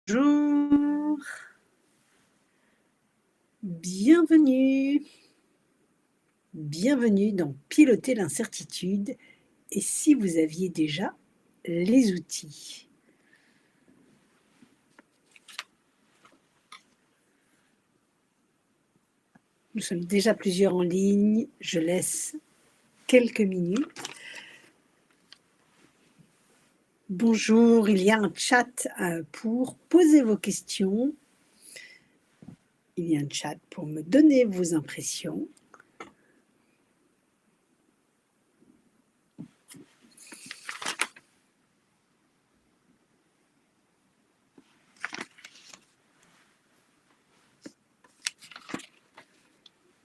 Bonjour, bienvenue, bienvenue dans Piloter l'incertitude et si vous aviez déjà les outils. Nous sommes déjà plusieurs en ligne, je laisse quelques minutes. Bonjour, il y a un chat pour poser vos questions. Il y a un chat pour me donner vos impressions.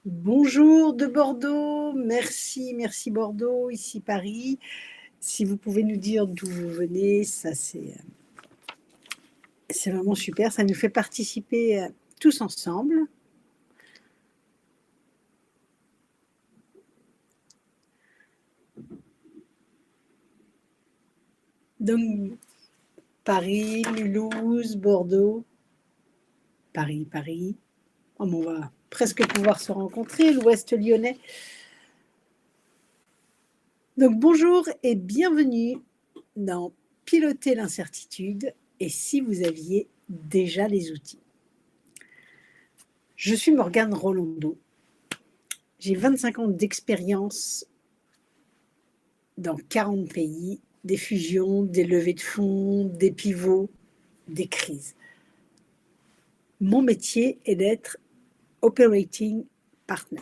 Bonjour de Bordeaux, merci Bordeaux, ici Paris. Si vous pouvez nous dire d'où vous venez, ça c'est vraiment super, ça nous fait participer tous ensemble. Donc, Paris, Mulhouse, Bordeaux, Paris. Oh, on va presque pouvoir se rencontrer, l'Ouest lyonnais. Donc, bonjour et bienvenue dans Piloter l'incertitude et si vous aviez déjà les outils. Je suis Morgane Rolando. J'ai 25 ans d'expérience dans 40 pays, des fusions, des levées de fonds, des pivots, des crises. Mon métier est d'être operating partner.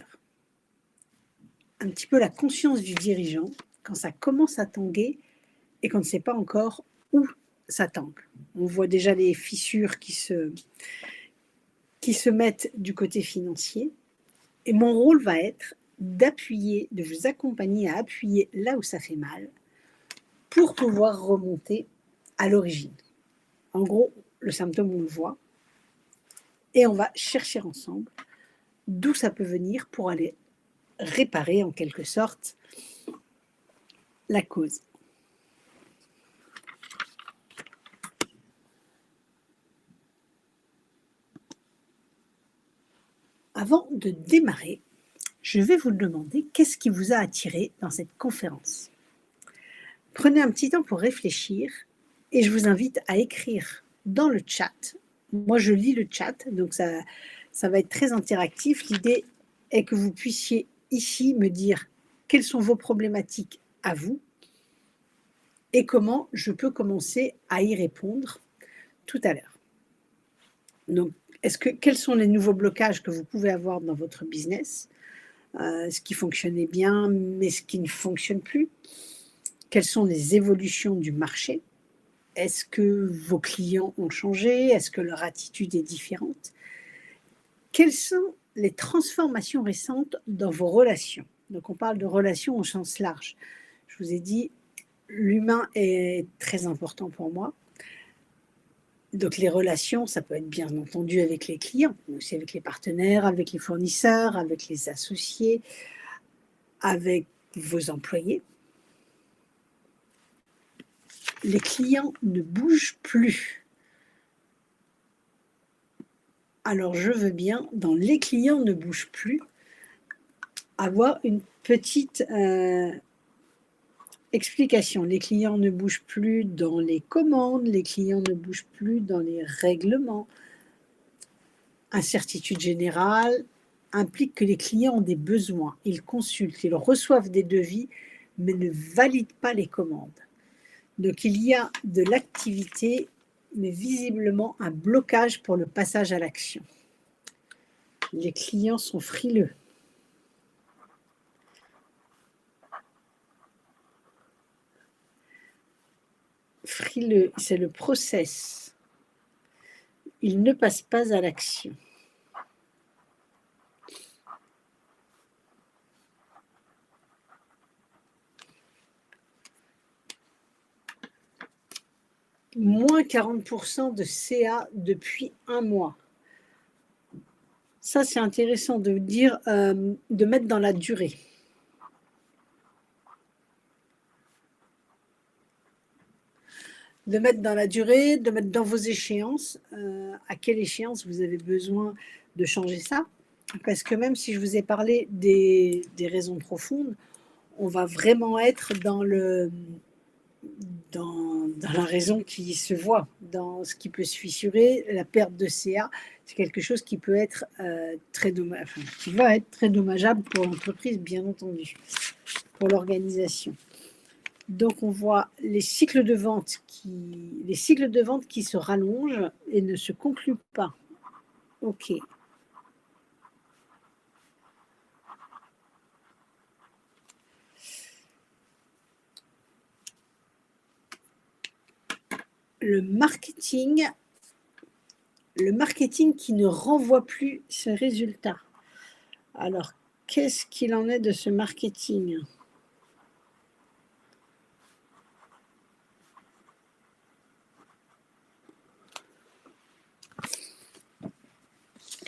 Un petit peu la conscience du dirigeant quand ça commence à tanguer et qu'on ne sait pas encore où ça tangue. On voit déjà les fissures qui se mettent du côté financier. Et mon rôle va être d'appuyer, de vous accompagner à appuyer là où ça fait mal pour pouvoir remonter à l'origine. En gros, le symptôme, on le voit, et on va chercher ensemble d'où ça peut venir pour aller réparer en quelque sorte la cause. Avant de démarrer, je vais vous demander qu'est-ce qui vous a attiré dans cette conférence. Prenez un petit temps pour réfléchir et je vous invite à écrire dans le chat. Moi, je lis le chat, donc ça va être très interactif. L'idée est que vous puissiez ici me dire quelles sont vos problématiques à vous et comment je peux commencer à y répondre tout à l'heure. Donc, quels sont les nouveaux blocages que vous pouvez avoir dans votre business, ce qui fonctionnait bien, mais ce qui ne fonctionne plus? Quelles sont les évolutions du marché? Est-ce que vos clients ont changé? Est-ce que leur attitude est différente? Quelles sont les transformations récentes dans vos relations? Donc, on parle de relations au sens large. Je vous ai dit, l'humain est très important pour moi. Donc, les relations, ça peut être bien entendu avec les clients, mais aussi avec les partenaires, avec les fournisseurs, avec les associés, avec vos employés. Les clients ne bougent plus. Alors, je veux bien, dans les clients ne bougent plus, avoir une petite explication. Les clients ne bougent plus dans les commandes, les clients ne bougent plus dans les règlements. Incertitude générale implique que les clients ont des besoins. Ils consultent, ils reçoivent des devis, mais ne valident pas les commandes. Donc, il y a de l'activité, mais visiblement un blocage pour le passage à l'action. Les clients sont frileux. Frileux, c'est le process. Ils ne passent pas à l'action. Moins 40% de CA depuis un mois. Ça, c'est intéressant de dire, de mettre dans la durée. de mettre dans la durée, de mettre dans vos échéances, à quelle échéance vous avez besoin de changer ça. Parce que même si je vous ai parlé des raisons profondes, on va vraiment être dans la raison qui se voit, dans ce qui peut se fissurer. La perte de CA, c'est quelque chose qui peut être très dommage, enfin, qui va être très dommageable pour l'entreprise, bien entendu, pour l'organisation. Donc, on voit les cycles de vente qui se rallongent et ne se concluent pas. OK. Le marketing qui ne renvoie plus ses résultats. Alors, qu'est-ce qu'il en est de ce marketing ?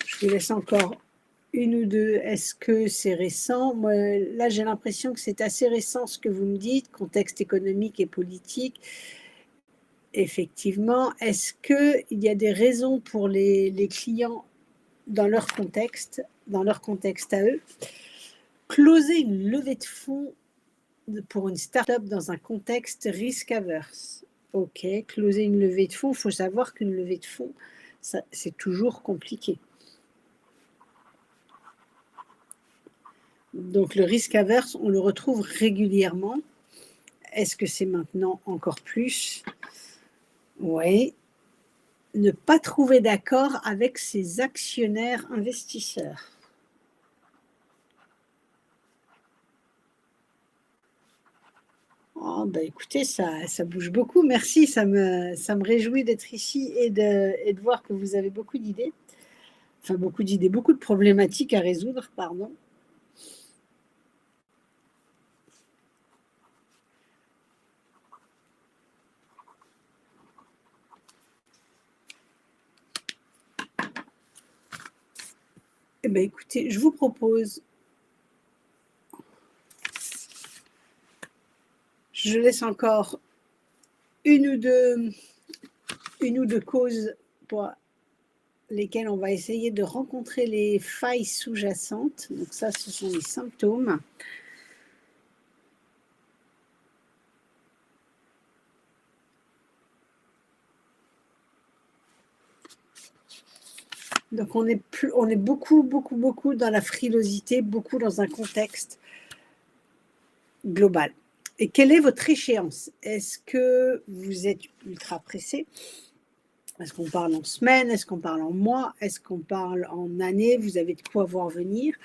Je vous laisse encore une ou deux. Est-ce que c'est récent ? Moi, là, j'ai l'impression que c'est assez récent ce que vous me dites, contexte économique et politique. Effectivement, est-ce qu'il y a des raisons pour les clients dans leur contexte à eux, closer une levée de fonds pour une start-up dans un contexte risk-averse. OK, closer une levée de fonds, il faut savoir qu'une levée de fonds, c'est toujours compliqué. Donc le risque-averse, on le retrouve régulièrement. Est-ce que c'est maintenant encore plus ? Oui. Ne pas trouver d'accord avec ses actionnaires investisseurs. Oh, bah écoutez, ça bouge beaucoup. Merci, ça me réjouit d'être ici et de voir que vous avez beaucoup d'idées. Enfin, beaucoup d'idées, beaucoup de problématiques à résoudre, pardon. Eh bien, écoutez, je vous propose, je laisse encore une ou deux causes pour lesquelles on va essayer de rencontrer les failles sous-jacentes. Donc ça, ce sont les symptômes. Donc on est beaucoup dans la frilosité, beaucoup dans un contexte global. Et quelle est votre échéance ? Est-ce que vous êtes ultra pressé ? Est-ce qu'on parle en semaines ? Est-ce qu'on parle en mois ? Est-ce qu'on parle en années ? Vous avez de quoi voir venir ?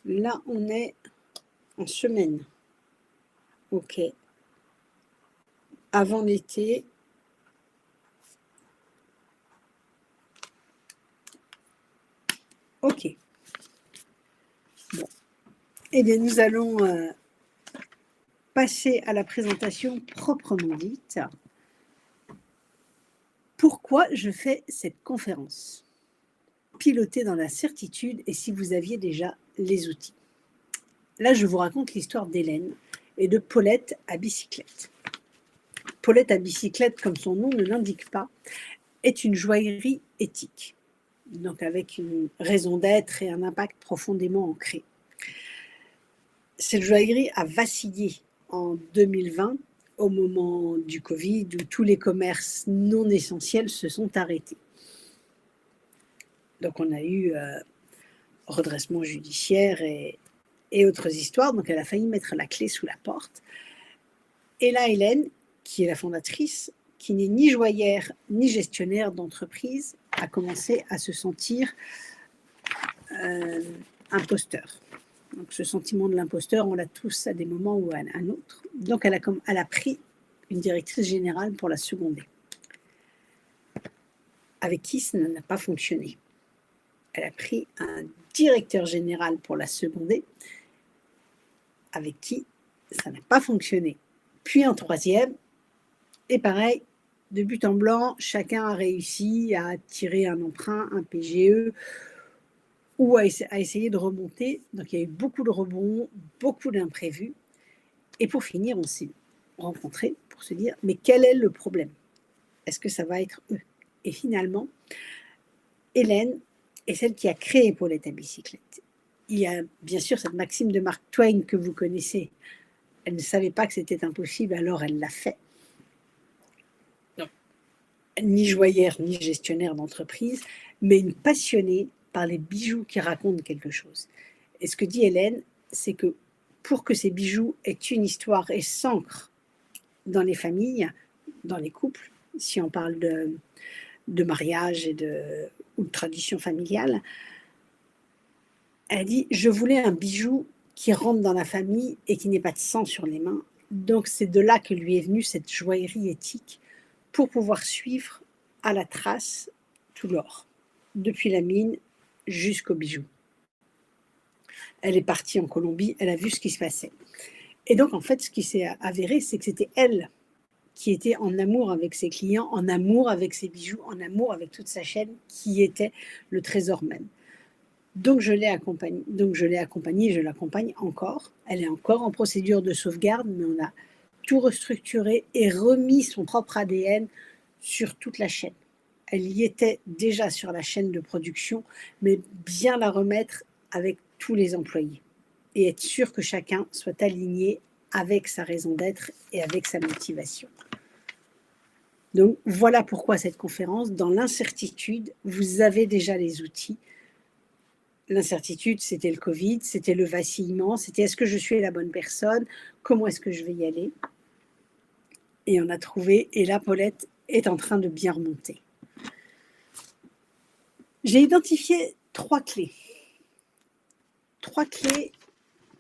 Là, on est en semaine. OK. Avant l'été. OK. Bon. Eh bien, nous allons passer à la présentation proprement dite. Pourquoi je fais cette conférence ? Piloter dans la certitude et si vous aviez déjà les outils. Là, je vous raconte l'histoire d'Hélène et de Paulette à bicyclette. Paulette à bicyclette, comme son nom ne l'indique pas, est une joaillerie éthique, donc avec une raison d'être et un impact profondément ancré. Cette joaillerie a vacillé en 2020, au moment du Covid, où tous les commerces non essentiels se sont arrêtés. Donc on a eu redressement judiciaire et autres histoires, donc elle a failli mettre la clé sous la porte. Et là, Hélène, qui est la fondatrice, qui n'est ni joaillère ni gestionnaire d'entreprise, a commencé à se sentir imposteur. Donc ce sentiment de l'imposteur, on l'a tous à des moments ou à un autre. Donc elle a pris une directrice générale pour la seconder, avec qui ça n'a pas fonctionné. Elle a pris un directeur général pour la seconder, avec qui ça n'a pas fonctionné. Puis un troisième, et pareil, de but en blanc, chacun a réussi à tirer un emprunt, un PGE, ou à essayer de remonter. Donc il y a eu beaucoup de rebonds, beaucoup d'imprévus. Et pour finir, on s'est rencontrés pour se dire, mais quel est le problème? Est-ce que ça va être eux? Et finalement, Hélène est celle qui a créé Paulette à bicyclette. Il y a bien sûr cette maxime de Mark Twain que vous connaissez. Elle ne savait pas que c'était impossible, alors elle l'a fait. Non. Ni joyeuse, ni gestionnaire d'entreprise, mais une passionnée par les bijoux qui racontent quelque chose. Et ce que dit Hélène, c'est que pour que ces bijoux aient une histoire et s'ancrent dans les familles, dans les couples, si on parle de mariage ou de tradition familiale, elle dit, je voulais un bijou qui rentre dans la famille et qui n'ait pas de sang sur les mains. Donc c'est de là que lui est venue cette joaillerie éthique pour pouvoir suivre à la trace tout l'or, depuis la mine jusqu'au bijou. Elle est partie en Colombie, elle a vu ce qui se passait. Et donc en fait, ce qui s'est avéré, c'est que c'était elle qui était en amour avec ses clients, en amour avec ses bijoux, en amour avec toute sa chaîne, qui était le trésor même. Donc je l'ai accompagnée, je l'accompagne encore. Elle est encore en procédure de sauvegarde, mais on a tout restructuré et remis son propre ADN sur toute la chaîne. Elle y était déjà sur la chaîne de production, mais bien la remettre avec tous les employés et être sûr que chacun soit aligné avec sa raison d'être et avec sa motivation. Donc voilà pourquoi cette conférence, dans l'incertitude, vous avez déjà les outils. L'incertitude, c'était le Covid, c'était le vacillement, c'était est-ce que je suis la bonne personne, comment est-ce que je vais y aller? Et on a trouvé, et là, Paulette est en train de bien remonter. J'ai identifié 3 clés. 3 clés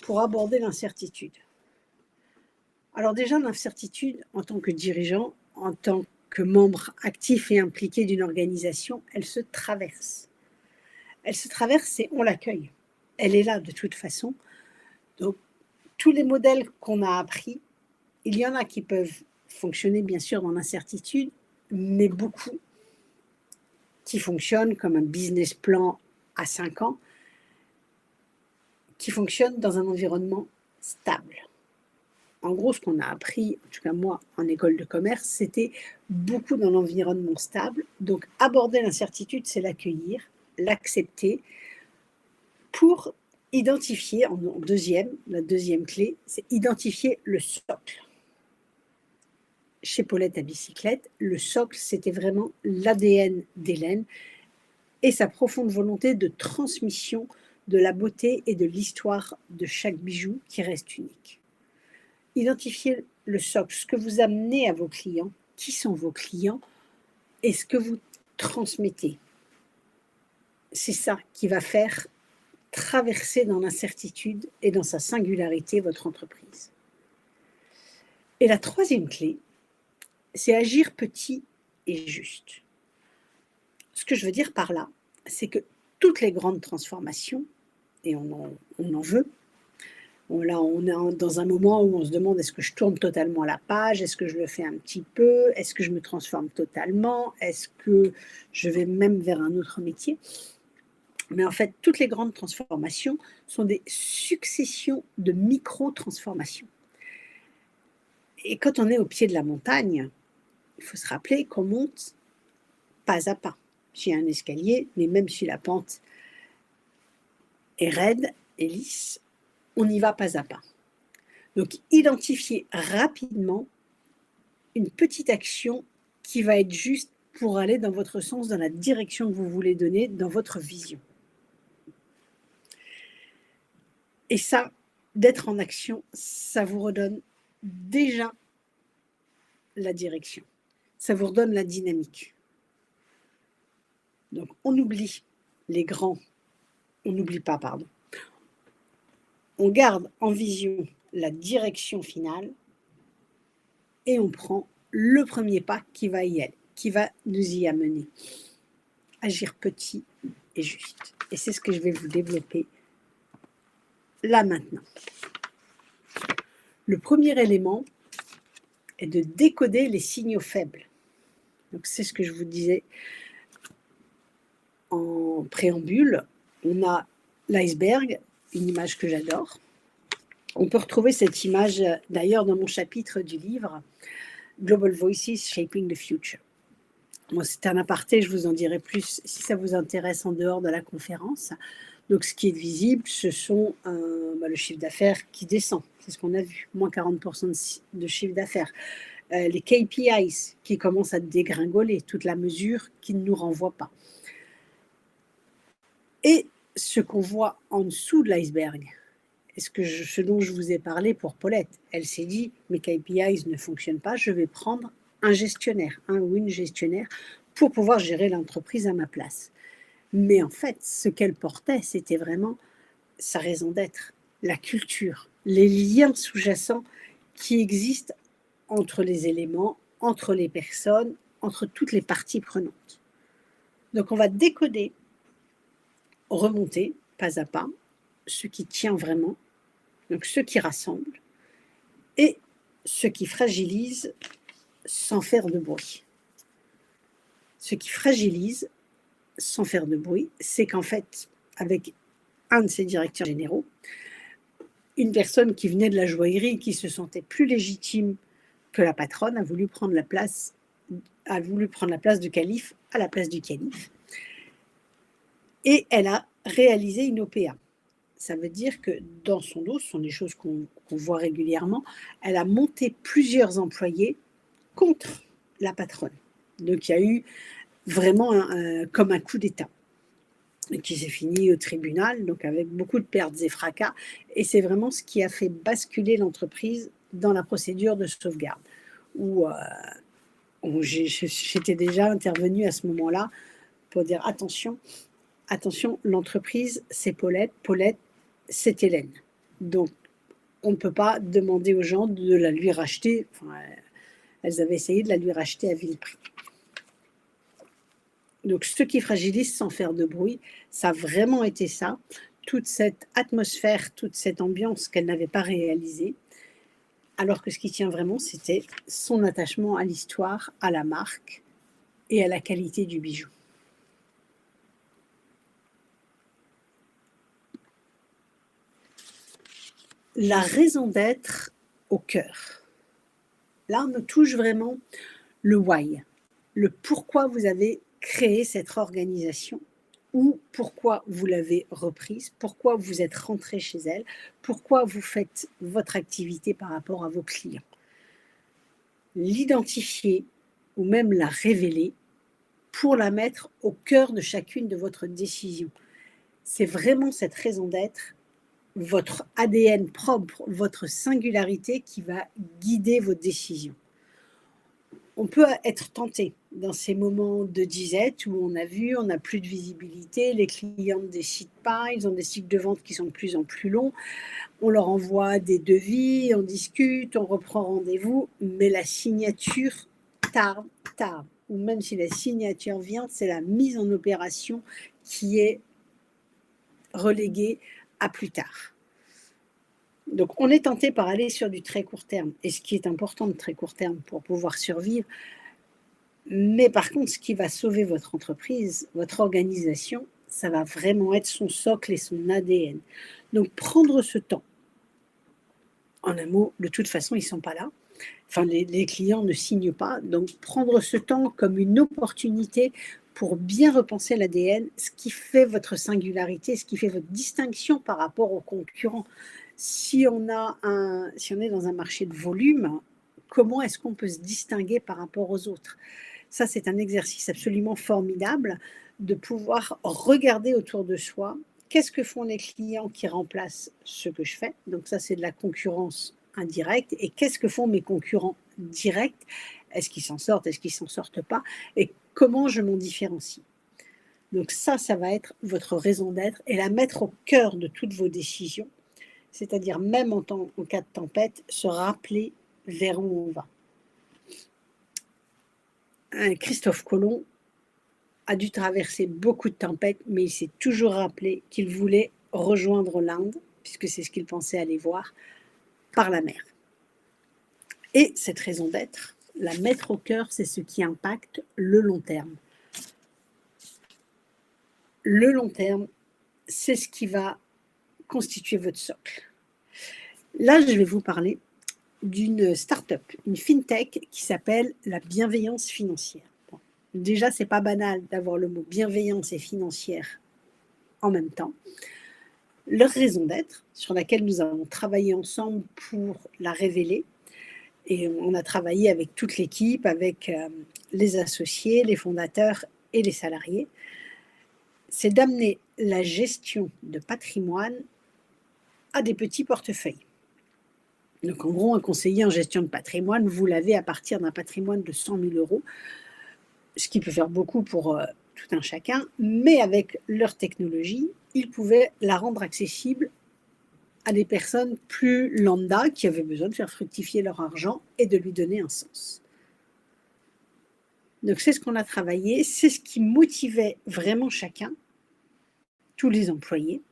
pour aborder l'incertitude. Alors déjà, l'incertitude, en tant que dirigeant, en tant que membre actif et impliqué d'une organisation, elle se traverse. Elle se traverse et on l'accueille. Elle est là de toute façon. Donc, tous les modèles qu'on a appris, il y en a qui peuvent fonctionner bien sûr dans l'incertitude, mais beaucoup qui fonctionnent comme un business plan à 5 ans, qui fonctionnent dans un environnement stable. En gros, ce qu'on a appris, en tout cas moi, en école de commerce, c'était beaucoup dans l'environnement stable. Donc, aborder l'incertitude, c'est l'accueillir, l'accepter, pour identifier, la deuxième clé, c'est identifier le socle. Chez Paulette à bicyclette, le socle, c'était vraiment l'ADN d'Hélène et sa profonde volonté de transmission de la beauté et de l'histoire de chaque bijou qui reste unique. Identifiez le socle, ce que vous amenez à vos clients, qui sont vos clients et ce que vous transmettez. C'est ça qui va faire traverser dans l'incertitude et dans sa singularité votre entreprise. Et la troisième clé, c'est agir petit et juste. Ce que je veux dire par là, c'est que toutes les grandes transformations, et on en veut, là on est dans un moment où on se demande est-ce que je tourne totalement la page, est-ce que je le fais un petit peu, est-ce que je me transforme totalement, est-ce que je vais même vers un autre métier? Mais en fait, toutes les grandes transformations sont des successions de micro-transformations. Et quand on est au pied de la montagne, il faut se rappeler qu'on monte pas à pas. J'ai un escalier, mais même si la pente est raide et lisse, on y va pas à pas. Donc, identifiez rapidement une petite action qui va être juste pour aller dans votre sens, dans la direction que vous voulez donner, dans votre vision. Et ça, d'être en action, ça vous redonne déjà la direction. Ça vous redonne la dynamique. Donc, on oublie les grands. On n'oublie pas, pardon. On garde en vision la direction finale et on prend le premier pas qui va y aller, qui va nous y amener. Agir petit et juste. Et c'est ce que je vais vous développer là maintenant. Le premier élément est de décoder les signaux faibles. Donc c'est ce que je vous disais en préambule. on a l'iceberg, une image que j'adore. On peut retrouver cette image d'ailleurs dans mon chapitre du livre Global Voices Shaping the Future. Moi, c'est un aparté, je vous en dirai plus si ça vous intéresse en dehors de la conférence. Donc, ce qui est visible, ce sont le chiffre d'affaires qui descend. C'est ce qu'on a vu, moins 40% de chiffre d'affaires. Les KPIs qui commencent à dégringoler, toute la mesure qui ne nous renvoie pas. Et ce qu'on voit en dessous de l'iceberg, ce dont je vous ai parlé pour Paulette, elle s'est dit, mes KPIs ne fonctionnent pas, je vais prendre un gestionnaire, un ou une gestionnaire, pour pouvoir gérer l'entreprise à ma place. Mais en fait, ce qu'elle portait, c'était vraiment sa raison d'être, la culture, les liens sous-jacents qui existent entre les éléments, entre les personnes, entre toutes les parties prenantes. Donc on va décoder, remonter, pas à pas, ce qui tient vraiment, donc ce qui rassemble, et ce qui fragilise sans faire de bruit. Ce qui fragilise sans faire de bruit, c'est qu'en fait, avec un de ses directeurs généraux, une personne qui venait de la joaillerie, qui se sentait plus légitime que la patronne, a voulu prendre la place de calife à la place du calife. Et elle a réalisé une OPA. Ça veut dire que dans son dos, ce sont des choses qu'on voit régulièrement, elle a monté plusieurs employés contre la patronne. Donc il y a eu vraiment comme un coup d'État qui s'est fini au tribunal, donc avec beaucoup de pertes et fracas. Et c'est vraiment ce qui a fait basculer l'entreprise dans la procédure de sauvegarde, où j'étais déjà intervenue à ce moment-là pour dire attention, l'entreprise, c'est Paulette, c'est Hélène. Donc, on ne peut pas demander aux gens de la lui racheter. Enfin, elles avaient essayé de la lui racheter à vil prix. Donc, ce qui fragilise sans faire de bruit, ça a vraiment été ça. Toute cette atmosphère, toute cette ambiance qu'elle n'avait pas réalisée. Alors que ce qui tient vraiment, c'était son attachement à l'histoire, à la marque et à la qualité du bijou. La raison d'être au cœur. Là, on touche vraiment le why, le pourquoi vous avez créé cette organisation ou pourquoi vous l'avez reprise, pourquoi vous êtes rentré chez elle, pourquoi vous faites votre activité par rapport à vos clients. L'identifier ou même la révéler pour la mettre au cœur de chacune de votre décision. C'est vraiment cette raison d'être, votre ADN propre, votre singularité qui va guider vos décisions. On peut être tenté dans ces moments de disette où on a vu, on n'a plus de visibilité, les clients ne décident pas, ils ont des cycles de vente qui sont de plus en plus longs, on leur envoie des devis, on discute, on reprend rendez-vous, mais la signature tarde, ou même si la signature vient, c'est la mise en opération qui est reléguée à plus tard. Donc, on est tenté par aller sur du très court terme, et ce qui est important de très court terme pour pouvoir survivre. Mais par contre, ce qui va sauver votre entreprise, votre organisation, ça va vraiment être son socle et son ADN. Donc, prendre ce temps. En un mot, de toute façon, ils ne sont pas là. Enfin, les clients ne signent pas. Donc, prendre ce temps comme une opportunité pour bien repenser l'ADN, ce qui fait votre singularité, ce qui fait votre distinction par rapport aux concurrents. Si on est dans un marché de volume, comment est-ce qu'on peut se distinguer par rapport aux autres? Ça, c'est un exercice absolument formidable de pouvoir regarder autour de soi. Qu'est-ce que font les clients qui remplacent ce que je fais? Donc ça, c'est de la concurrence indirecte. Et qu'est-ce que font mes concurrents directs? Est-ce qu'ils s'en sortent? Est-ce qu'ils ne s'en sortent pas? Et comment je m'en différencie? Donc ça va être votre raison d'être et la mettre au cœur de toutes vos décisions. C'est-à-dire même en cas de tempête, se rappeler vers où on va. Christophe Colomb a dû traverser beaucoup de tempêtes, mais il s'est toujours rappelé qu'il voulait rejoindre l'Inde, puisque c'est ce qu'il pensait aller voir, par la mer. Et cette raison d'être, la mettre au cœur, c'est ce qui impacte le long terme. Le long terme, c'est ce qui va constituer votre socle. Là, je vais vous parler d'une start-up, une fintech qui s'appelle la bienveillance financière. Bon, déjà, c'est pas banal d'avoir le mot bienveillance et financière en même temps. Leur raison d'être, sur laquelle nous avons travaillé ensemble pour la révéler, et on a travaillé avec toute l'équipe, avec les associés, les fondateurs et les salariés, c'est d'amener la gestion de patrimoine à des petits portefeuilles. Donc en gros, un conseiller en gestion de patrimoine, vous l'avez à partir d'un patrimoine de 100 000 euros, ce qui peut faire beaucoup pour tout un chacun, mais avec leur technologie, ils pouvaient la rendre accessible à des personnes plus lambda qui avaient besoin de faire fructifier leur argent et de lui donner un sens. Donc c'est ce qu'on a travaillé, c'est ce qui motivait vraiment chacun, tous les employés,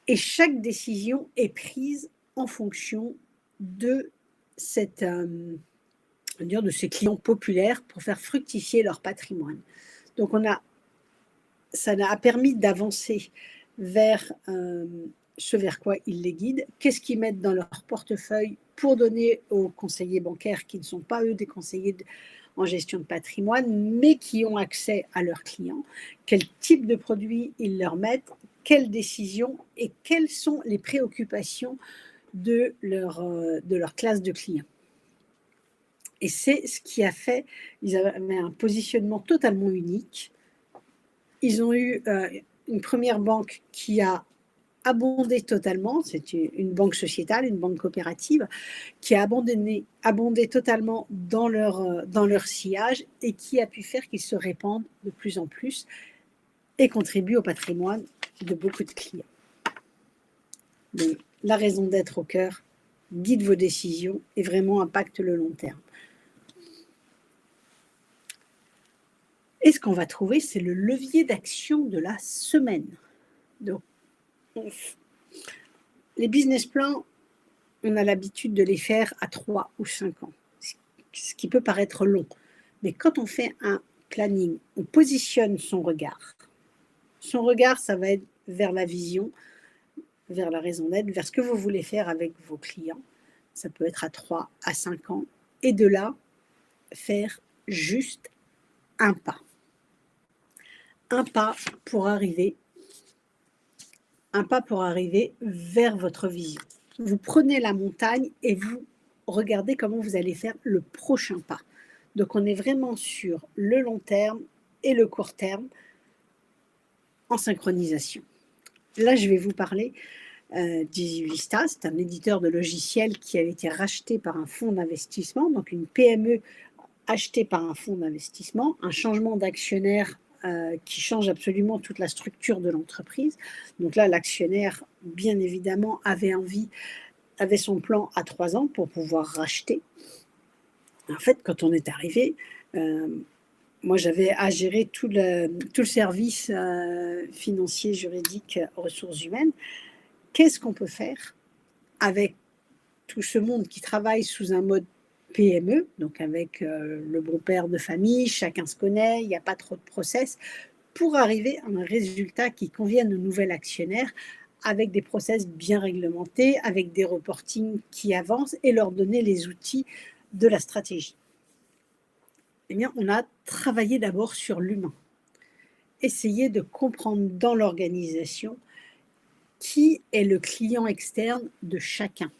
et chaque décision est prise en fonction de de ces clients populaires pour faire fructifier leur patrimoine. Donc ça a permis d'avancer vers ce vers quoi ils les guident, qu'est-ce qu'ils mettent dans leur portefeuille pour donner aux conseillers bancaires qui ne sont pas eux des conseillers en gestion de patrimoine, mais qui ont accès à leurs clients, quel type de produits ils leur mettent, quelles décisions et quelles sont les préoccupations de leur classe de clients. Et c'est ce qui a fait, ils avaient un positionnement totalement unique. Ils ont eu une première banque qui a abondé totalement, c'est une banque sociétale, une banque coopérative, qui a abondé totalement dans leur sillage et qui a pu faire qu'ils se répandent de plus en plus et contribuent au patrimoine de beaucoup de clients. Donc, la raison d'être au cœur guide vos décisions et vraiment impacte le long terme. Et ce qu'on va trouver, c'est le levier d'action de la semaine. Donc, les business plans, on a l'habitude de les faire à 3 ou 5 ans, ce qui peut paraître long. Mais quand on fait un planning, on positionne son regard. Son regard, ça va être vers la vision, vers la raison d'être, vers ce que vous voulez faire avec vos clients. Ça peut être à 3 à 5 ans. Et de là, faire juste un pas. Un pas pour arriver vers votre vision. Vous prenez la montagne et vous regardez comment vous allez faire le prochain pas. Donc on est vraiment sur le long terme et le court terme en synchronisation. Là, je vais vous parler d'EasyVista. C'est un éditeur de logiciels qui a été racheté par un fonds d'investissement, donc une PME achetée par un fonds d'investissement, un changement d'actionnaire qui change absolument toute la structure de l'entreprise. Donc là, l'actionnaire, bien évidemment, avait son plan à 3 ans pour pouvoir racheter. En fait, quand on est arrivé, moi, j'avais à gérer tout le service financier, juridique, ressources humaines. Qu'est-ce qu'on peut faire avec tout ce monde qui travaille sous un mode PME, donc avec le bon père de famille, chacun se connaît, il n'y a pas trop de process, pour arriver à un résultat qui convienne au nouvel actionnaire avec des process bien réglementés, avec des reportings qui avancent et leur donner les outils de la stratégie. Eh bien, on a travaillé d'abord sur l'humain. Essayer de comprendre dans l'organisation qui est le client externe de chacun.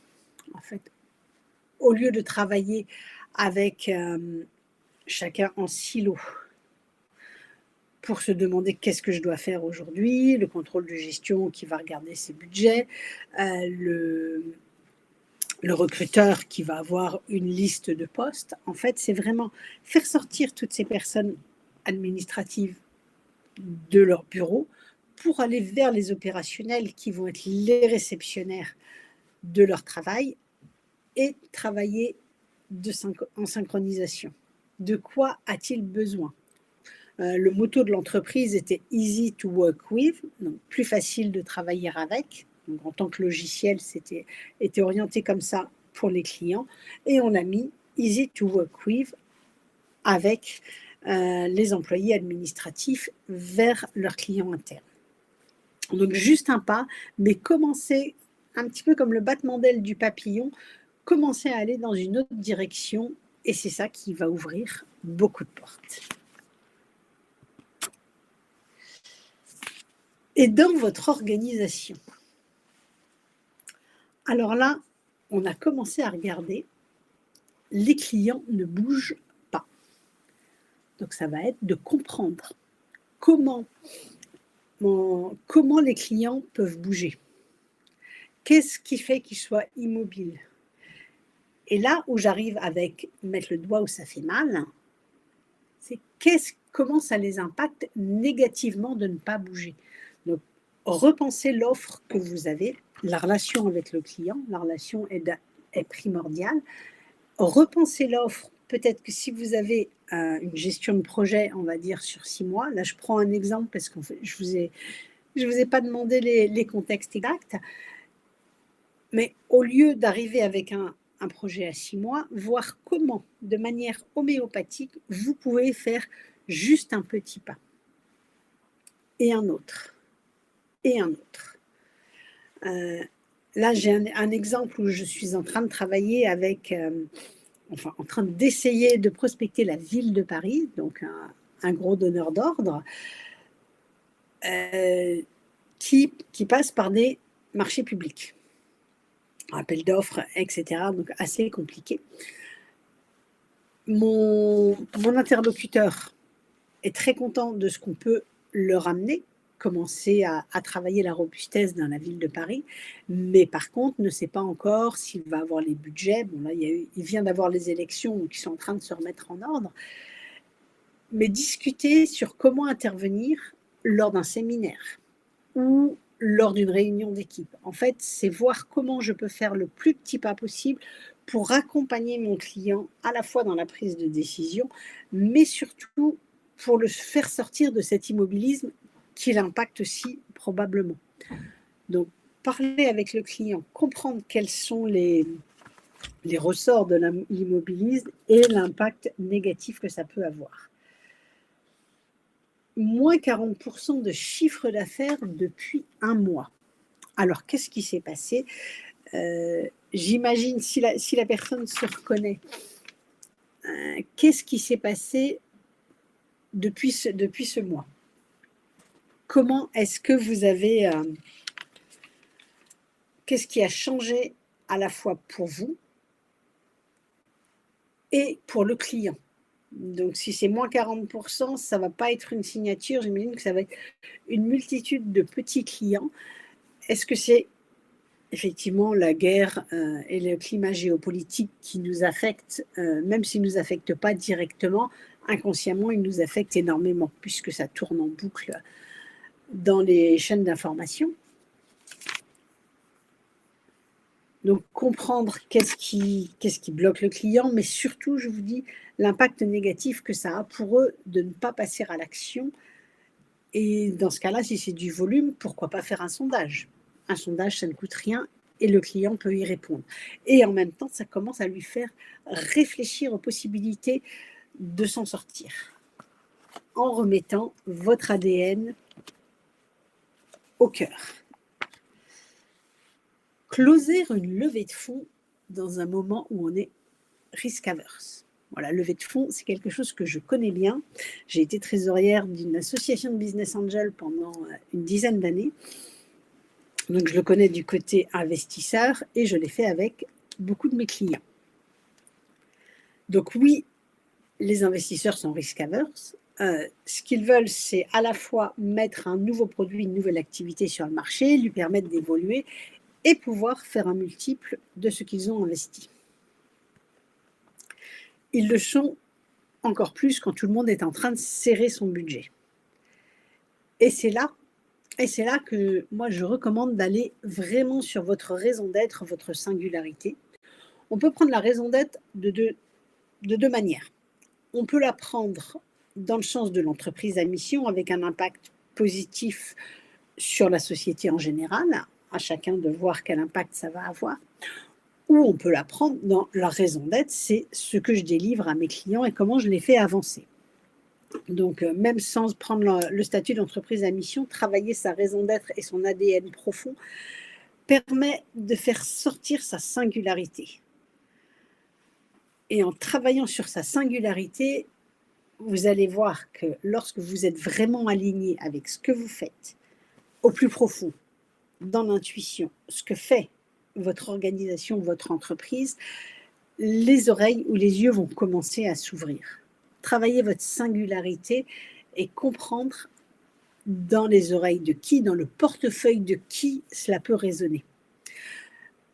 En fait, au lieu de travailler avec chacun en silo pour se demander qu'est-ce que je dois faire aujourd'hui, le contrôle de gestion qui va regarder ses budgets, le recruteur qui va avoir une liste de postes. En fait, c'est vraiment faire sortir toutes ces personnes administratives de leur bureau pour aller vers les opérationnels qui vont être les réceptionnaires de leur travail et travailler en synchronisation. De quoi a-t-il besoin ? Le motto de l'entreprise était « easy to work with », donc plus facile de travailler avec. Donc, en tant que logiciel, était orienté comme ça pour les clients. Et on a mis « easy to work with » avec les employés administratifs vers leurs clients internes. Donc juste un pas, mais commencez un petit peu comme le battement d'aile du papillon, commencez à aller dans une autre direction et c'est ça qui va ouvrir beaucoup de portes. Et dans votre organisation, alors là, on a commencé à regarder, les clients ne bougent pas. Donc ça va être de comprendre comment les clients peuvent bouger. Qu'est-ce qui fait qu'ils soient immobiles? Et là où j'arrive avec mettre le doigt où ça fait mal, c'est comment ça les impacte négativement de ne pas bouger. Donc, repensez l'offre que vous avez, la relation avec le client, la relation est primordiale. Repensez l'offre, peut-être que si vous avez une gestion de projet, on va dire sur 6 mois, là je prends un exemple parce que je vous ai pas demandé les contextes exacts, mais au lieu d'arriver avec un projet à 6 mois, voir comment, de manière homéopathique, vous pouvez faire juste un petit pas. Et un autre. Et un autre. Là, j'ai un exemple où je suis en train de travailler avec, en train d'essayer de prospecter la ville de Paris, donc un gros donneur d'ordre, qui passe par des marchés publics. Appel d'offres, etc. Donc assez compliqué. Mon interlocuteur est très content de ce qu'on peut leur amener, commencer à travailler la robustesse dans la ville de Paris, mais par contre ne sait pas encore s'il va avoir les budgets. Bon là, il vient d'avoir les élections qui sont en train de se remettre en ordre, mais discuter sur comment intervenir lors d'un séminaire ou lors d'une réunion d'équipe. En fait, c'est voir comment je peux faire le plus petit pas possible pour accompagner mon client à la fois dans la prise de décision, mais surtout pour le faire sortir de cet immobilisme qui l'impacte si probablement. Donc, parler avec le client, comprendre quels sont les ressorts de l'immobilisme et l'impact négatif que ça peut avoir. Moins 40% de chiffre d'affaires depuis un mois. Alors, qu'est-ce qui s'est passé? J'imagine, si la personne se reconnaît, qu'est-ce qui s'est passé depuis ce mois? Comment est-ce que vous avez... qu'est-ce qui a changé à la fois pour vous et pour le client? Donc, si c'est moins 40%, ça ne va pas être une signature. J'imagine que ça va être une multitude de petits clients. Est-ce que c'est effectivement la guerre et le climat géopolitique qui nous affectent, même s'ils ne nous affectent pas directement, inconsciemment, ils nous affectent énormément, puisque ça tourne en boucle dans les chaînes d'information. Donc, comprendre qu'est-ce qui bloque le client, mais surtout, je vous dis, l'impact négatif que ça a pour eux de ne pas passer à l'action. Et dans ce cas-là, si c'est du volume, pourquoi pas faire un sondage? Un sondage, ça ne coûte rien et le client peut y répondre. Et en même temps, ça commence à lui faire réfléchir aux possibilités de s'en sortir en remettant votre ADN au cœur. Closer une levée de fonds dans un moment où on est risk-averse. Voilà, levée de fonds, c'est quelque chose que je connais bien. J'ai été trésorière d'une association de business angel pendant une dizaine d'années. Donc, je le connais du côté investisseur et je l'ai fait avec beaucoup de mes clients. Donc, oui, les investisseurs sont risk-averse. Ce qu'ils veulent, c'est à la fois mettre un nouveau produit, une nouvelle activité sur le marché, lui permettre d'évoluer et pouvoir faire un multiple de ce qu'ils ont investi. Ils le sont encore plus quand tout le monde est en train de serrer son budget. Et c'est là que moi je recommande d'aller vraiment sur votre raison d'être, votre singularité. On peut prendre la raison d'être de deux manières. On peut la prendre dans le sens de l'entreprise à mission avec un impact positif sur la société en général, à chacun de voir quel impact ça va avoir. Ou on peut la prendre dans la raison d'être, c'est ce que je délivre à mes clients et comment je les fais avancer. Donc, même sans prendre le statut d'entreprise à mission, travailler sa raison d'être et son ADN profond permet de faire sortir sa singularité. Et en travaillant sur sa singularité, vous allez voir que lorsque vous êtes vraiment aligné avec ce que vous faites, au plus profond, dans l'intuition, ce que fait votre organisation, votre entreprise, les oreilles ou les yeux vont commencer à s'ouvrir. Travailler votre singularité et comprendre dans les oreilles de qui, dans le portefeuille de qui cela peut résonner.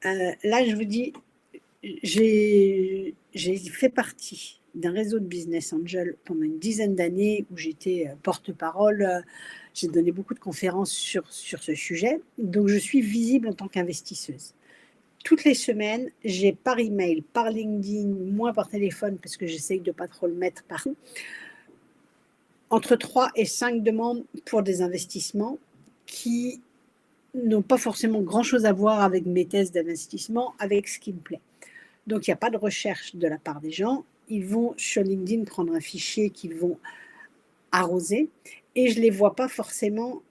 Là, je vous dis, j'ai fait partie d'un réseau de business angel pendant une dizaine d'années où j'étais porte-parole. J'ai donné beaucoup de conférences sur ce sujet. Donc, je suis visible en tant qu'investisseuse. Toutes les semaines, j'ai par email, par LinkedIn, moins par téléphone parce que j'essaye de ne pas trop le mettre partout, entre 3 et 5 demandes pour des investissements qui n'ont pas forcément grand-chose à voir avec mes thèses d'investissement, avec ce qui me plaît. Donc, il n'y a pas de recherche de la part des gens. Ils vont sur LinkedIn prendre un fichier qu'ils vont arroser et je ne les vois pas forcément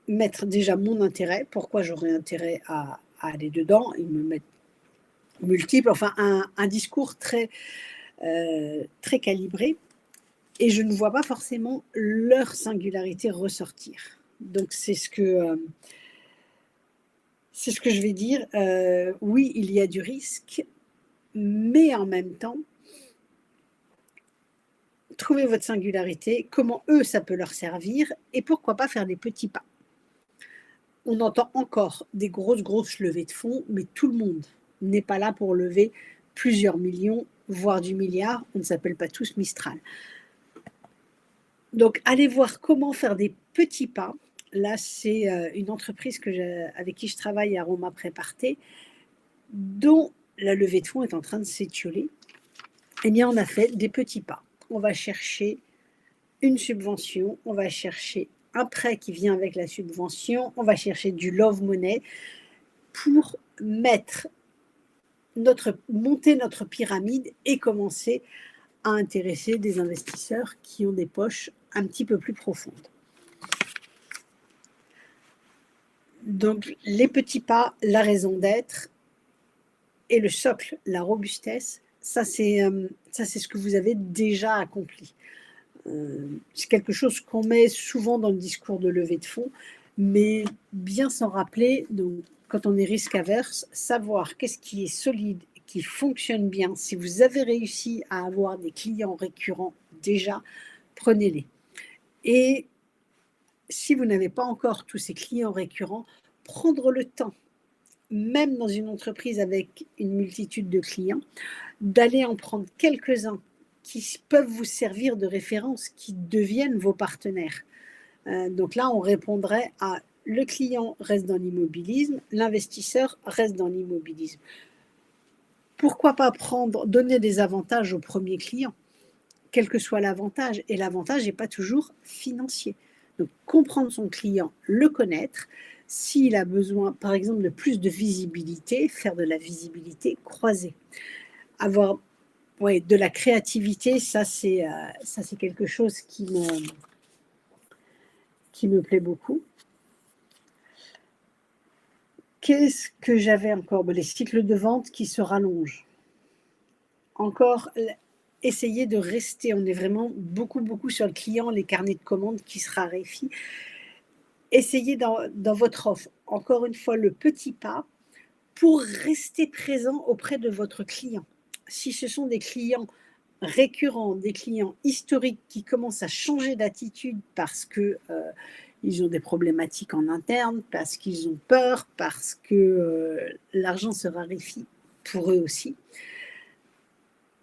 mettre déjà mon intérêt. Pourquoi j'aurais intérêt à aller dedans? Ils me mettent multiples, enfin un discours très calibré et je ne vois pas forcément leur singularité ressortir. Donc, c'est ce que je vais dire. Oui, il y a du risque, mais en même temps, trouvez votre singularité, comment eux, ça peut leur servir, et pourquoi pas faire des petits pas. On entend encore des grosses levées de fonds, mais tout le monde n'est pas là pour lever plusieurs millions, voire du milliard. On ne s'appelle pas tous Mistral. Donc, allez voir comment faire des petits pas. Là, c'est une entreprise avec qui je travaille, Aroma Préparté, dont la levée de fonds est en train de s'étioler. Eh bien, on a fait des petits pas. On va chercher une subvention, on va chercher un prêt qui vient avec la subvention, on va chercher du love money pour monter notre pyramide et commencer à intéresser des investisseurs qui ont des poches un petit peu plus profondes. Donc, les petits pas, la raison d'être et le socle, la robustesse, ça c'est ce que vous avez déjà accompli. C'est quelque chose qu'on met souvent dans le discours de levée de fonds, mais bien s'en rappeler, donc, quand on est risque averse, savoir qu'est-ce qui est solide, qui fonctionne bien. Si vous avez réussi à avoir des clients récurrents déjà, prenez-les. Et si vous n'avez pas encore tous ces clients récurrents, prendre le temps, même dans une entreprise avec une multitude de clients, d'aller en prendre quelques-uns qui peuvent vous servir de référence, qui deviennent vos partenaires. Donc là, on répondrait à le client reste dans l'immobilisme, l'investisseur reste dans l'immobilisme. Pourquoi pas donner des avantages au premier client, quel que soit l'avantage, et l'avantage n'est pas toujours financier. Donc, comprendre son client, le connaître, s'il a besoin, par exemple, de plus de visibilité, faire de la visibilité croisée. Avoir de la créativité, ça c'est quelque chose qui me plaît beaucoup. Qu'est-ce que j'avais encore? Les cycles de vente qui se rallongent. Encore, essayez de rester, on est vraiment beaucoup sur le client, les carnets de commandes qui se raréfient. Essayez dans votre offre, encore une fois, le petit pas pour rester présent auprès de votre client. Si ce sont des clients récurrents, des clients historiques qui commencent à changer d'attitude parce que ils ont des problématiques en interne, parce qu'ils ont peur, parce que l'argent se raréfie pour eux aussi.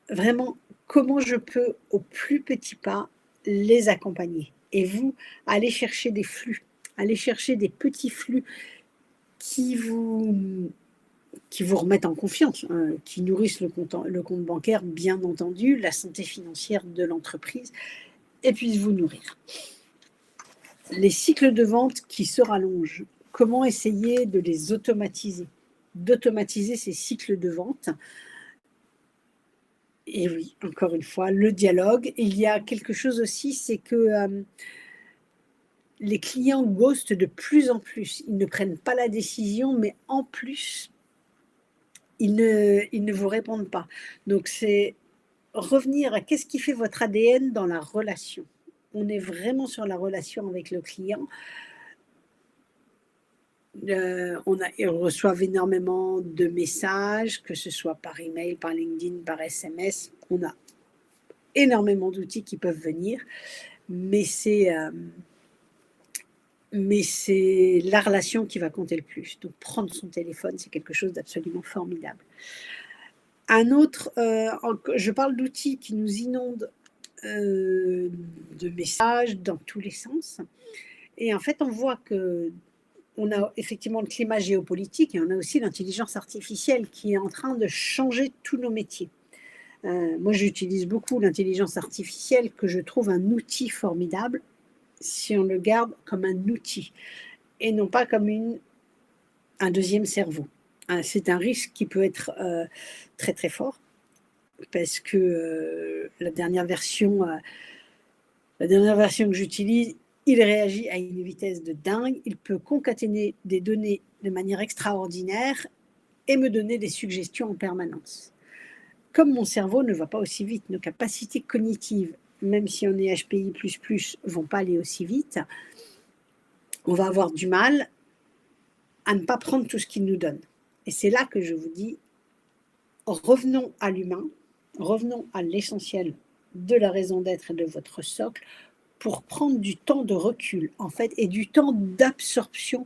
Vraiment, comment je peux, au plus petit pas, les accompagner. Et vous, allez chercher des flux, allez chercher des petits flux qui vous remettent en confiance, qui nourrissent le compte bancaire, bien entendu, la santé financière de l'entreprise, et puis vous nourrir. Les cycles de vente qui se rallongent, comment essayer de les automatiser, d'automatiser ces cycles de vente Et oui, encore une fois, le dialogue. Il y a quelque chose aussi, c'est que les clients ghostent de plus en plus. Ils ne prennent pas la décision, mais en plus, ils ne vous répondent pas. Donc c'est revenir à qu'est-ce qui fait votre ADN dans la relation. On est vraiment sur la relation avec le client. Ils reçoivent énormément de messages, que ce soit par email, par LinkedIn, par SMS. On a énormément d'outils qui peuvent venir, mais c'est la relation qui va compter le plus. Donc prendre son téléphone, c'est quelque chose d'absolument formidable. Un autre, je parle d'outils qui nous inondent de messages dans tous les sens. Et en fait, on voit que on a effectivement le climat géopolitique et on a aussi l'intelligence artificielle qui est en train de changer tous nos métiers. Moi, j'utilise beaucoup l'intelligence artificielle que je trouve un outil formidable si on le garde comme un outil et non pas comme un deuxième cerveau. C'est un risque qui peut être très très fort parce que la dernière version que j'utilise, il réagit à une vitesse de dingue, il peut concaténer des données de manière extraordinaire et me donner des suggestions en permanence. Comme mon cerveau ne va pas aussi vite, nos capacités cognitives, même si on est HPI++, vont pas aller aussi vite, on va avoir du mal à ne pas prendre tout ce qu'il nous donne. Et c'est là que je vous dis, revenons à l'humain, revenons à l'essentiel de la raison d'être et de votre socle pour prendre du temps de recul, en fait, et du temps d'absorption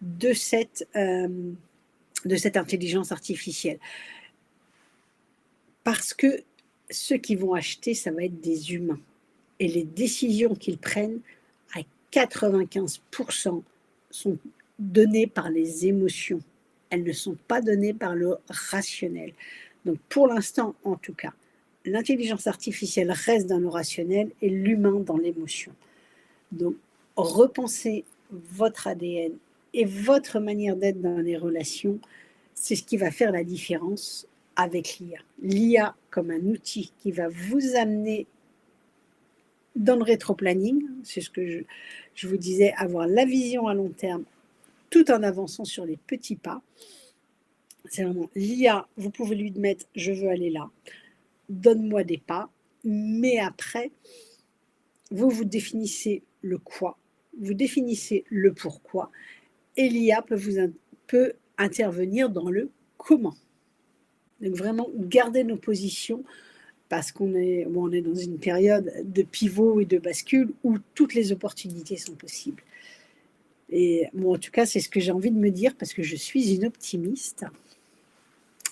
de cette intelligence artificielle. Parce que ceux qui vont acheter, ça va être des humains. Et les décisions qu'ils prennent, à 95%, sont données par les émotions. Elles ne sont pas données par le rationnel. Donc pour l'instant, en tout cas, l'intelligence artificielle reste dans le rationnel et l'humain dans l'émotion. Donc repensez votre ADN et votre manière d'être dans les relations, c'est ce qui va faire la différence avec l'IA. L'IA comme un outil qui va vous amener dans le rétro-planning, c'est ce que je vous disais, avoir la vision à long terme tout en avançant sur les petits pas. C'est vraiment l'IA, vous pouvez lui mettre « je veux aller là », donne-moi des pas, mais après, vous définissez le quoi, vous définissez le pourquoi, et l'IA peut intervenir dans le comment. Donc vraiment, garder nos positions, parce qu'on est dans une période de pivot et de bascule où toutes les opportunités sont possibles. Et en tout cas, c'est ce que j'ai envie de me dire, parce que je suis une optimiste.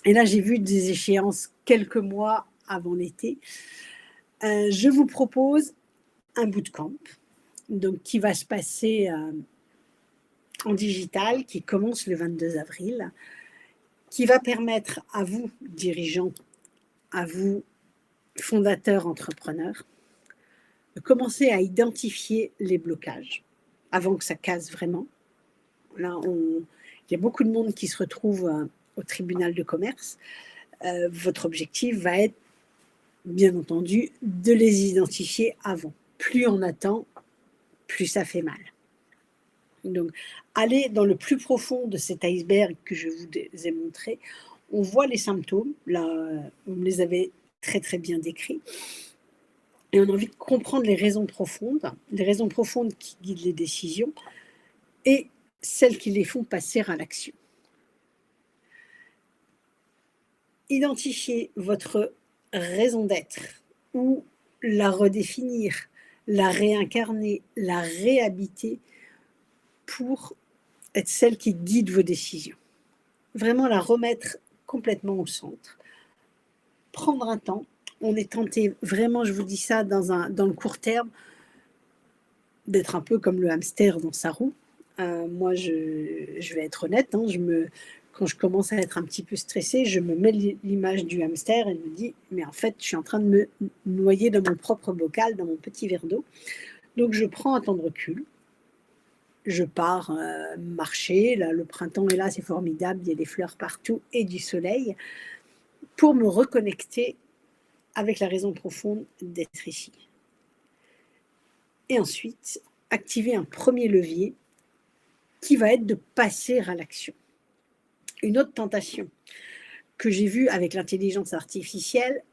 Et là, j'ai vu des échéances quelques mois avant l'été. Je vous propose un bootcamp, donc qui va se passer en digital, qui commence le 22 avril, qui va permettre à vous, dirigeants, à vous, fondateurs, entrepreneurs, de commencer à identifier les blocages avant que ça casse vraiment. Là, il y a beaucoup de monde qui se retrouve au tribunal de commerce. Votre objectif va être, bien entendu, de les identifier avant. Plus on attend, plus ça fait mal. Donc, aller dans le plus profond de cet iceberg que je vous ai montré, on voit les symptômes, là, on les avait très très bien décrits, et on a envie de comprendre les raisons profondes qui guident les décisions, et celles qui les font passer à l'action. Identifier votre raison d'être, ou la redéfinir, la réincarner, la réhabiter, pour être celle qui guide vos décisions. Vraiment la remettre complètement au centre. Prendre un temps. On est tenté, vraiment, je vous dis ça, dans le court terme, d'être un peu comme le hamster dans sa roue. Moi, je vais être honnête, hein, quand je commence à être un petit peu stressée, je me mets l'image du hamster et je me dis, mais en fait, je suis en train de me noyer dans mon propre bocal, dans mon petit verre d'eau. Donc, je prends un temps de recul. Je pars marcher, là, le printemps est là, c'est formidable, il y a des fleurs partout et du soleil, pour me reconnecter avec la raison profonde d'être ici. Et ensuite, activer un premier levier qui va être de passer à l'action. Une autre tentation que j'ai vue avec l'intelligence artificielle,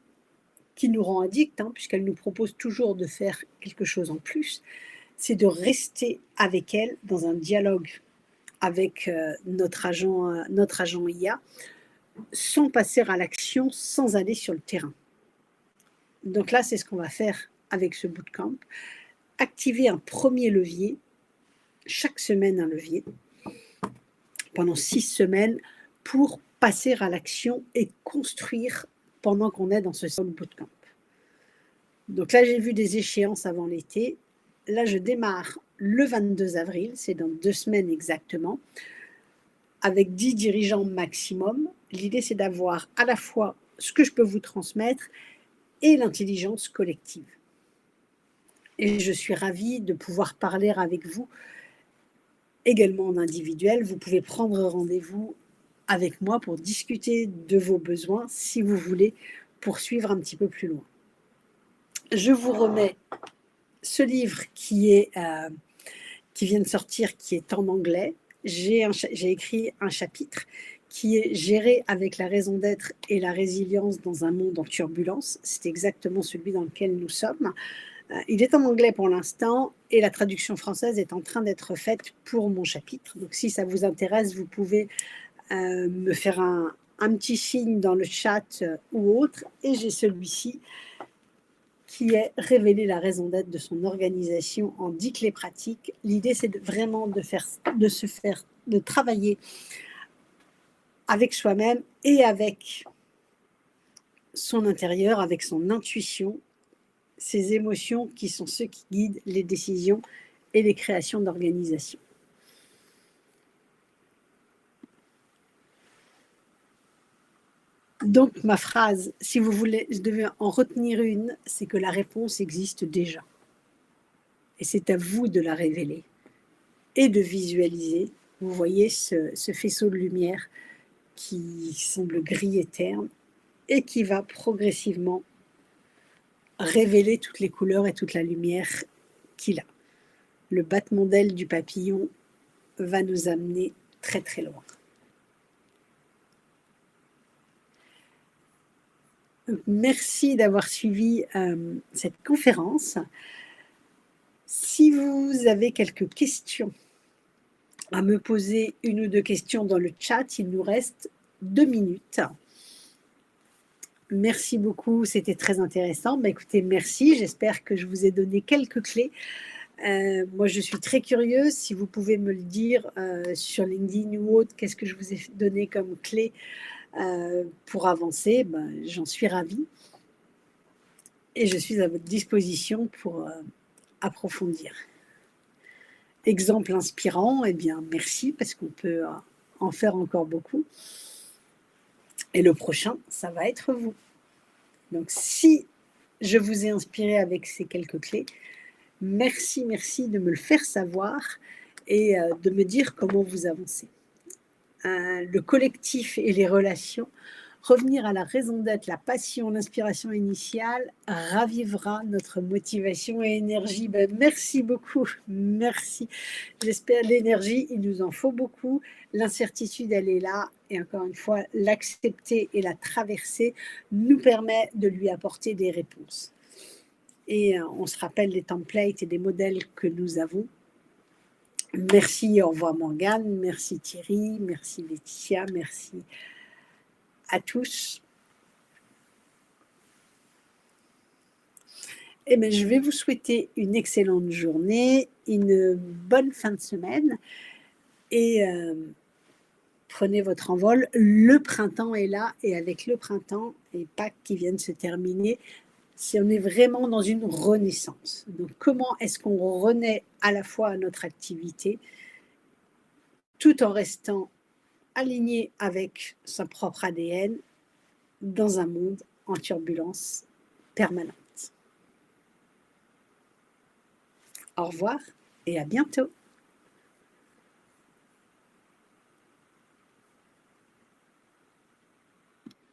qui nous rend addicts, puisqu'elle nous propose toujours de faire quelque chose en plus, c'est de rester avec elle dans un dialogue avec notre agent IA, sans passer à l'action, sans aller sur le terrain. Donc là, c'est ce qu'on va faire avec ce bootcamp. Activer un premier levier, chaque semaine un levier, pendant 6 semaines, pour passer à l'action et construire pendant qu'on est dans ce bootcamp. Donc là, j'ai vu des échéances avant l'été. Là, je démarre le 22 avril, c'est dans 2 semaines exactement, avec 10 dirigeants maximum. L'idée, c'est d'avoir à la fois ce que je peux vous transmettre et l'intelligence collective. Et je suis ravie de pouvoir parler avec vous également en individuel. Vous pouvez prendre rendez-vous avec moi pour discuter de vos besoins si vous voulez poursuivre un petit peu plus loin. Je vous remets ce livre qui vient de sortir, qui est en anglais. J'ai écrit un chapitre qui est géré avec la raison d'être et la résilience dans un monde en turbulence. C'est exactement celui dans lequel nous sommes. Il est en anglais pour l'instant et la traduction française est en train d'être faite pour mon chapitre. Donc si ça vous intéresse, vous pouvez me faire un petit signe dans le chat ou autre. Et j'ai celui-ci qui est révéler la raison d'être de son organisation en 10 clés pratiques. L'idée, c'est vraiment de travailler avec soi-même et avec son intérieur, avec son intuition, ses émotions qui sont ceux qui guident les décisions et les créations d'organisation. Donc, ma phrase, si vous voulez, je devais en retenir une, c'est que la réponse existe déjà. Et c'est à vous de la révéler et de visualiser. Vous voyez ce faisceau de lumière qui semble gris et terne et qui va progressivement révéler toutes les couleurs et toute la lumière qu'il a. Le battement d'aile du papillon va nous amener très très loin. Merci d'avoir suivi cette conférence. Si vous avez quelques questions à me poser, 1 ou 2 questions dans le chat, il nous reste 2 minutes. Merci beaucoup, c'était très intéressant. Écoutez, merci, j'espère que je vous ai donné quelques clés. Moi, je suis très curieuse, si vous pouvez me le dire sur LinkedIn ou autre, qu'est-ce que je vous ai donné comme clé pour avancer, j'en suis ravie. Et je suis à votre disposition pour approfondir. Exemple inspirant, eh bien merci, parce qu'on peut en faire encore beaucoup. Et le prochain, ça va être vous. Donc si je vous ai inspiré avec ces quelques clés, merci de me le faire savoir et de me dire comment vous avancez. Le collectif et les relations, revenir à la raison d'être, la passion, l'inspiration initiale, ravivera notre motivation et énergie. Merci beaucoup, merci. J'espère l'énergie, il nous en faut beaucoup. L'incertitude, elle est là. Et encore une fois, l'accepter et la traverser nous permet de lui apporter des réponses. Et on se rappelle des templates et des modèles que nous avons. Merci, au revoir Morgane, merci Thierry, merci Laetitia, merci à tous. Eh bien, je vais vous souhaiter une excellente journée, une bonne fin de semaine et prenez votre envol. Le printemps est là et avec le printemps et Pâques qui viennent se terminer, si on est vraiment dans une renaissance. Donc, comment est-ce qu'on renaît à la fois à notre activité tout en restant aligné avec son propre ADN dans un monde en turbulence permanente. Au revoir et à bientôt.